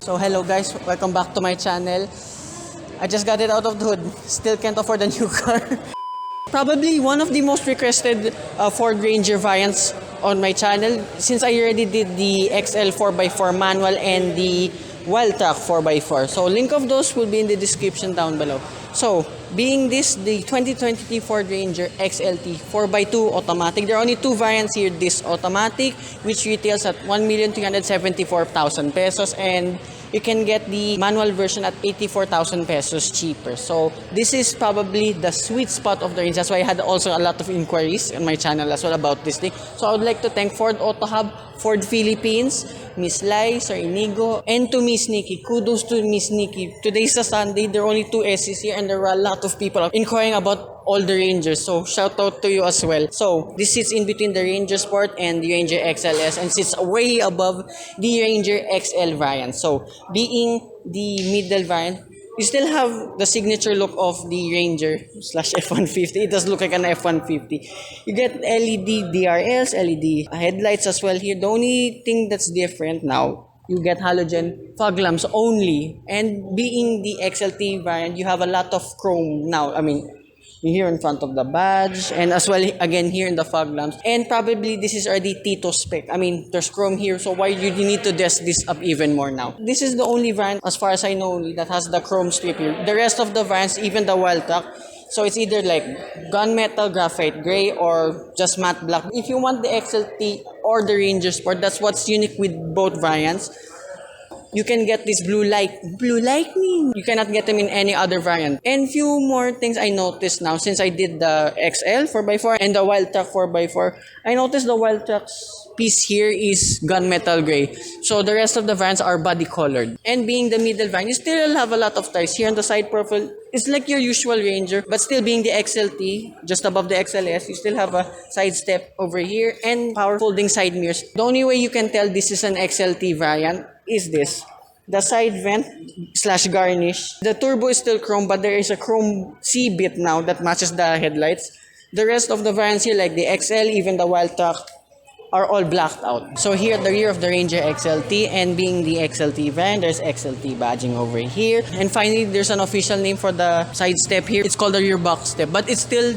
So hello guys, welcome back to my channel. I just got it out of the hood. Still can't afford a new car. Probably one of the most requested Ford Ranger variants on my channel, since I already did the XL 4x4 manual and the Wild Track 4x4. So link of those will be in the description down below. So being this the 2023 Ford Ranger XLT 4x2 automatic, there are only two variants here. This automatic, which retails at 1,374,000 pesos, and you can get the manual version at 84,000 pesos cheaper. So this is probably the sweet spot of the range. That's why I had also a lot of inquiries on my channel as well about this thing. So I would like to thank Ford Auto Hub, Ford Philippines, Miss Lai, Sir Inigo, and to Miss Nikki. Kudos to Miss Nikki. Today's a Sunday. There are only two SCs here, and there were a lot of people inquiring about all the Rangers. So shout out to you as well. So this sits in between the Ranger Sport and the Ranger XLS, and sits way above the Ranger XL variant. So being the middle variant, you still have the signature look of the Ranger slash F-150. It does look like an F-150. You get LED DRLs, LED headlights as well here. The only thing that's different now, you get halogen fog lamps only. And being the XLT variant, you have a lot of chrome now. I mean, here in front of the badge, and as well again here in the fog lamps. And probably this is already Tito spec. I mean, there's chrome here, so why you need to dress this up even more now? This is the only variant, as far as I know, that has the chrome strip here. The rest of the variants, even the Wild Track, so it's either like gunmetal, graphite gray, or just matte black. If you want the XLT or the Ranger Sport, that's what's unique with both variants. You can get this blue lightning. You cannot get them in any other variant. And few more things I noticed now, since I did the XL 4x4 and the Wild Track 4x4. I noticed the Wild Track's piece here is gunmetal gray. So the rest of the variants are body colored. And being the middle variant, you still have a lot of ties here on the side profile. It's like your usual Ranger, but still being the XLT, just above the XLS, you still have a side step over here and power folding side mirrors. The only way you can tell this is an XLT variant is this. The side vent slash garnish. The turbo is still chrome, but there is a chrome C-bit now that matches the headlights. The rest of the variants here, like the XL, even the Wild Track, are all blacked out. So here at the rear of the Ranger XLT, and being the XLT variant, there's XLT badging over here. And finally, there's an official name for the side step here. It's called the rear box step, but it's still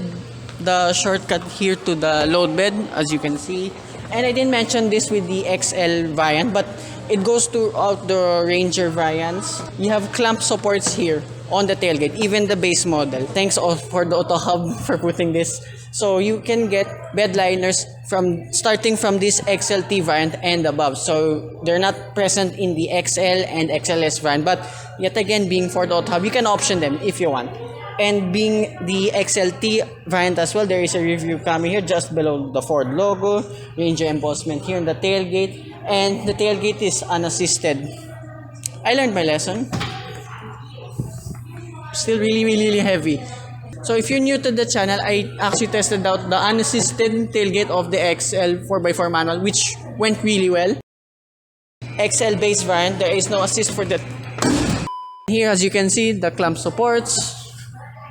the shortcut here to the load bed, as you can see. And I didn't mention this with the XL variant, but it goes throughout the Ranger variants. You have clamp supports here on the tailgate, even the base model. Thanks for the Auto Hub for putting this. So you can get bed liners starting from this XLT variant and above. So they're not present in the XL and XLS variant, but yet again, being Ford Auto Hub, you can option them if you want. And being the XLT variant as well, there is a review camera here just below the Ford logo, Ranger embossment here in the tailgate, and the tailgate is unassisted. I learned my lesson. Still really heavy. So if you're new to the channel, I actually tested out the unassisted tailgate of the XL 4x4 manual, which went really well. XL base variant, there is no assist for that. Here, as you can see, the clamp supports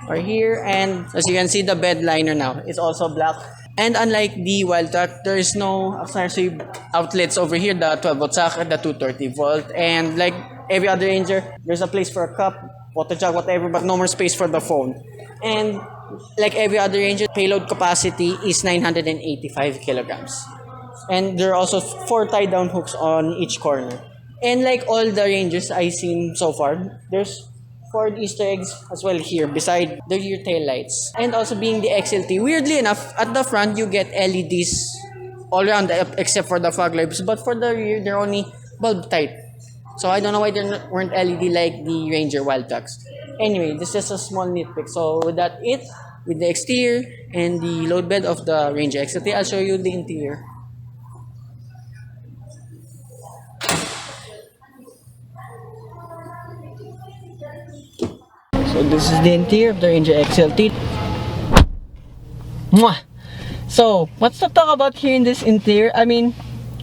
are here, and as you can see, the bed liner now is also black. And unlike the Wild Track, there is no accessory outlets over here, the 12-volt socket, the 230-volt, and like every other Ranger, there's a place for a cup, water jug, whatever, but no more space for the phone. And like every other Ranger, payload capacity is 985 kilograms. And there are also 4 tie-down hooks on each corner. And like all the Rangers I've seen so far, there's Ford Easter eggs as well here beside the rear tail lights. And also being the XLT, weirdly enough, at the front you get LEDs all around except for the fog lights, but for the rear they're only bulb type. So I don't know why there weren't LED like the Ranger Wild Tracks. Anyway, this is a small nitpick. So with that with the exterior and the load bed of the Ranger XLT, I'll show you the interior. So this is the interior of the Ranger XLT. Mwah! So what's to talk about here in this interior? I mean,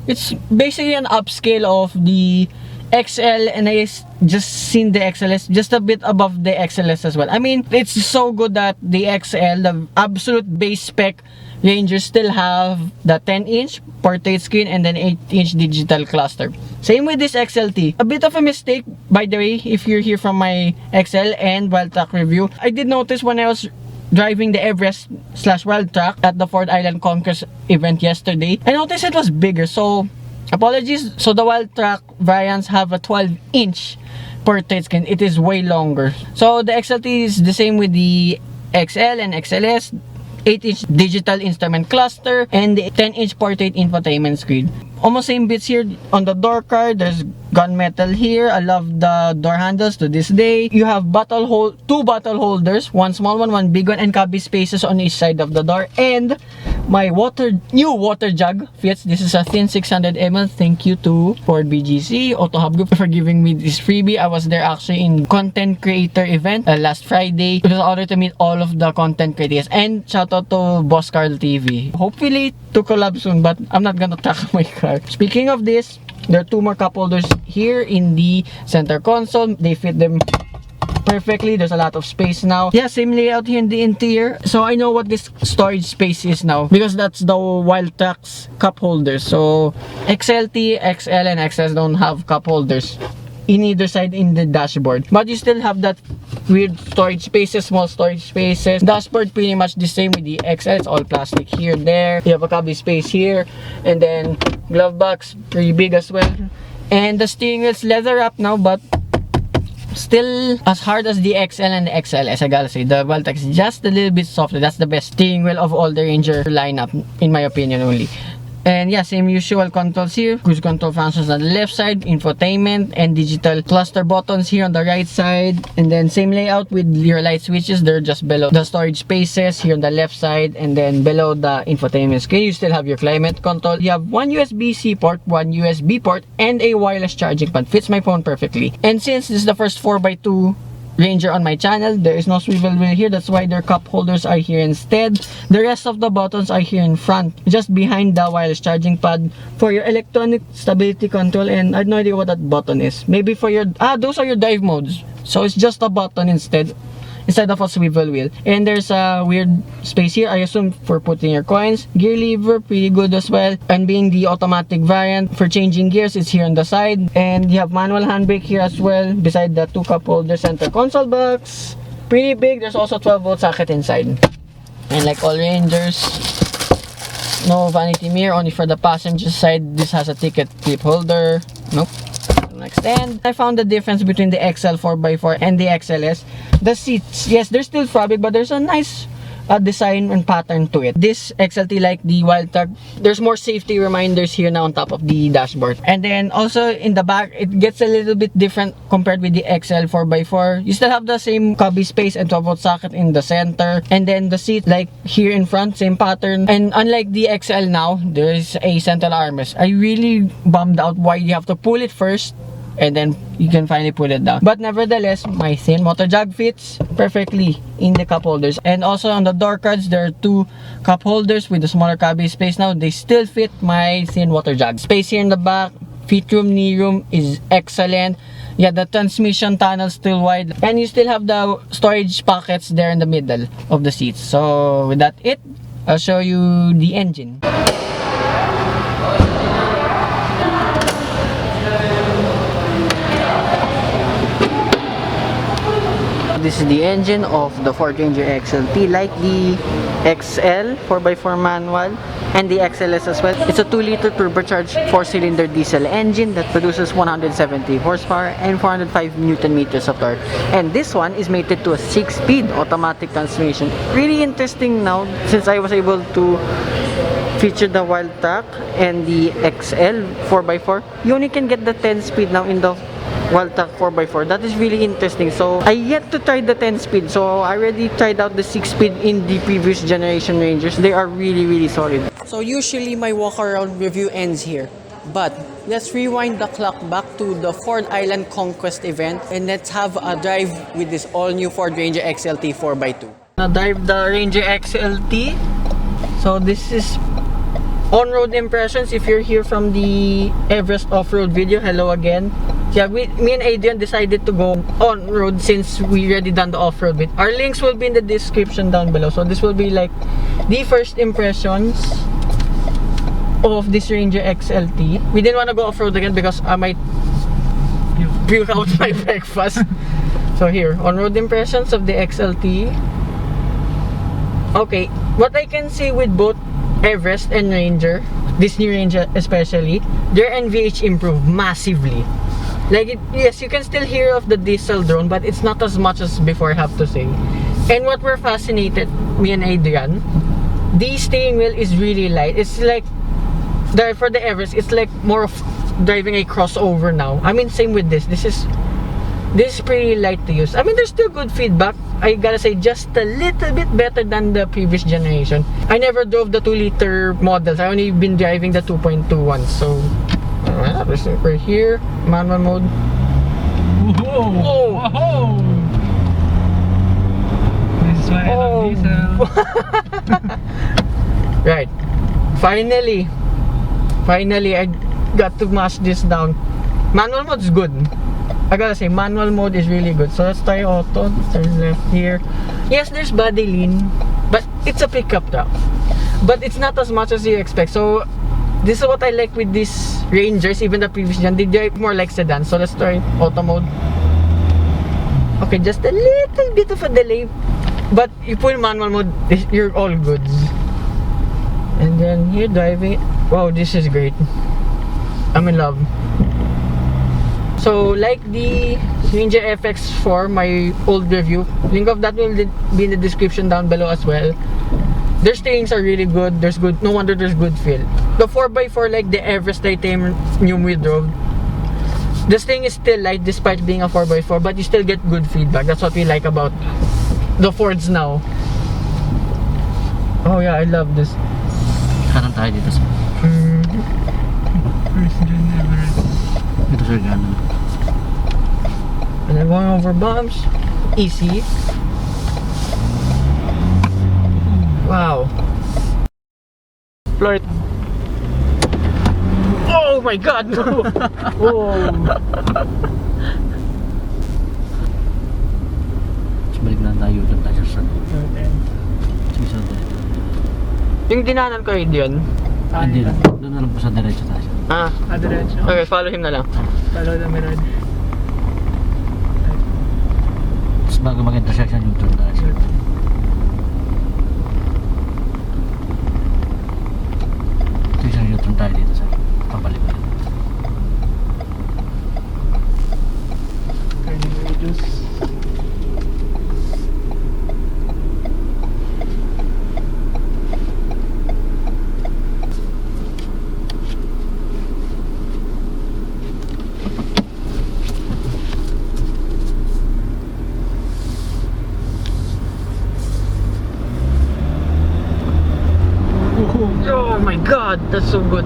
it's basically an upscale of the XL, and I just seen the XLS just a bit above the XLS as well. I mean, it's so good that the XL, the absolute base spec Rangers still have the 10-inch portrait screen and then 8-inch digital cluster. Same with this XLT. A bit of a mistake, by the way, if you're here from my XL and Wild Track review. I did notice when I was driving the Everest/Wild Track at the Ford Island Conquest event yesterday, I noticed it was bigger. So, apologies. So, the Wild Track variants have a 12-inch portrait screen. It is way longer. So, the XLT is the same with the XL and XLS. 8-inch digital instrument cluster and the 10-inch portrait infotainment screen. Almost same bits here on the door card. There's gunmetal here. I love the door handles to this day. You have two bottle holders, one small one big one, and cubby spaces on each side of the door. And my new water jug fits. This is a thin 600 ml. Thank you to Ford BGC Auto Hub Group for giving me this freebie. I was there actually in content creator event last Friday. It was an honor to meet all of the content creators. And shout out to Boss Carl TV. Hopefully to collab soon, but I'm not gonna track my car. Speaking of this, there are two more cup holders here in the center console. They fit them perfectly. There's a lot of space now. Yeah, same layout here in the interior. So I know what this storage space is now because that's the Wild Track's cup holders. So XLT, XL, and XS don't have cup holders in either side in the dashboard, but you still have that weird storage spaces, small storage spaces. Dashboard pretty much the same with the XL. It's all plastic here, there. You have a cubby space here, and then glove box, pretty big as well. And the steering wheel's leather wrap now, but still as hard as the XL and the XLS. I gotta say, the Wild Track is just a little bit softer. That's the best steering wheel of all the Ranger lineup, in my opinion only. And yeah, same usual controls here. Cruise control functions on the left side, infotainment and digital cluster buttons here on the right side. And then same layout with your light switches. They're just below the storage spaces here on the left side, and then below the infotainment screen you still have your climate control. You have one USB-C port, one USB port, and a wireless charging pad. Fits my phone perfectly. And since this is the first 4x2 Ranger on my channel, there is no swivel wheel here. That's why their cup holders are here instead. The rest of the buttons are here in front, just behind the wireless charging pad for your electronic stability control. And I have no idea what that button is. Maybe for your those are your drive modes. So it's just a button instead of a swivel wheel. And there's a weird space here, I assume for putting your coins. Gear lever, pretty good as well. And being the automatic variant, for changing gears, it's here on the side. And you have manual handbrake here as well, beside the two cup holder. Center console box, pretty big. There's also 12-volt socket inside. And like all Rangers, no vanity mirror, only for the passenger side. This has a ticket clip holder. Nope. Extend. I found the difference between the XL 4x4 and the XLS. The seats, yes, they're still fabric, but there's a nice design and pattern to it. This XLT, like the Wild Track, there's more safety reminders here now on top of the dashboard. And then also in the back, it gets a little bit different compared with the XL 4x4. You still have the same cubby space and 12-volt socket in the center. And then the seat, like here in front, same pattern. And unlike the XL now, there is a central armrest. I really bummed out why you have to pull it first and then you can finally put it down. But nevertheless, my thin motor jug fits perfectly in the cup holders. And also on the door cards, there are two cup holders with the smaller cubby space now. They still fit my thin water jug. Space here in the back, feet room, knee room is excellent. Yeah, the transmission tunnel still wide. And you still have the storage pockets there in the middle of the seats. So with that I'll show you the engine. This is the engine of the Ford Ranger XLT, like the XL 4x4 manual and the XLS as well. It's a 2-liter turbocharged 4-cylinder diesel engine that produces 170 horsepower and 405 Newton meters of torque. And this one is mated to a 6-speed automatic transmission. Really interesting now, since I was able to feature the Wild Track and the XL 4x4. You only can get the 10-speed now in the Wild Track 4x4. That is really interesting. So I yet to try the 10-speed. So I already tried out the 6-speed in the previous generation Rangers. They are really solid. So usually my walk around review ends here. But let's rewind the clock back to the Ford Island Conquest event and let's have a drive with this all-new Ford Ranger XLT 4x2. Now drive the Ranger XLT. So this is on-road impressions. If you're here from the Everest off-road video, hello again. Yeah, me and Adrian decided to go on road since we already done the off-road bit. Our links will be in the description down below. So this will be like the first impressions of this Ranger XLT. We didn't want to go off-road again because I might puke out my breakfast. So here, on-road impressions of the XLT. Okay, what I can say with both Everest and Ranger, this new Ranger especially, their NVH improved massively. Like, yes, you can still hear of the diesel drone, but it's not as much as before, I have to say. And what we're fascinated, me and Adrian, the steering wheel is really light. It's like, for the Everest, it's like more of driving a crossover now. I mean, same with this. This is pretty light to use. I mean, there's still good feedback. I gotta say, just a little bit better than the previous generation. I never drove the 2-liter models. I only been driving the 2.2 ones. So, we're here, manual mode. Whoa! Oh. Whoa! This is why I love diesel. Right. Finally, I got to mash this down. Manual mode's good. I gotta say, manual mode is really good. So let's try auto. Turn left here. Yes, there's body lean, but it's a pickup truck. But it's not as much as you expect. So this is what I like with these Rangers, even the previous gen. They drive more like sedan. So let's try auto mode. Okay, just a little bit of a delay, but you put in manual mode, you're all goods. And then here, driving. Wow, this is great. I'm in love. So, like the Ranger FX4, my old review, link of that will be in the description down below as well. Their steerings are really good. There's good. No wonder there's good feel. The 4x4, like the Everest titanium we drove, this thing is still light despite being a 4x4, but you still get good feedback. That's what we like about the Fords now. Oh yeah, I love this. Kanan tayo dito sa First gen Everest. dito sa gano'n. And then going over bumps, easy. Wow. Flirt. Oh my God! No. Whoa. So balik na tayo doon tayo sa Okay. Yung dinanan ko yun. hindi lang. Doon na lang po sa diretso tayo. Diretso. Okay, follow him na lang. Follow the mirror. Tapos bago mag-intersection yung turn tayo. Ito isang U-turn tayo dito sa pabalik na. Turning radius. Oh my God, that's so good.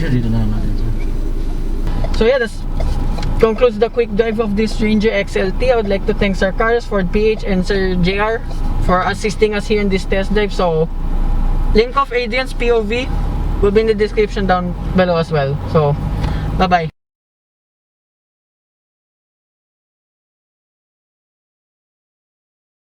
Dito na lang natin. So yeah, that's concludes the quick drive of this Ranger XLT. I would like to thank Sir Carlos, Ford PH, and Sir JR for assisting us here in this test drive. So, link of Adrian's POV will be in the description down below as well. So, bye-bye.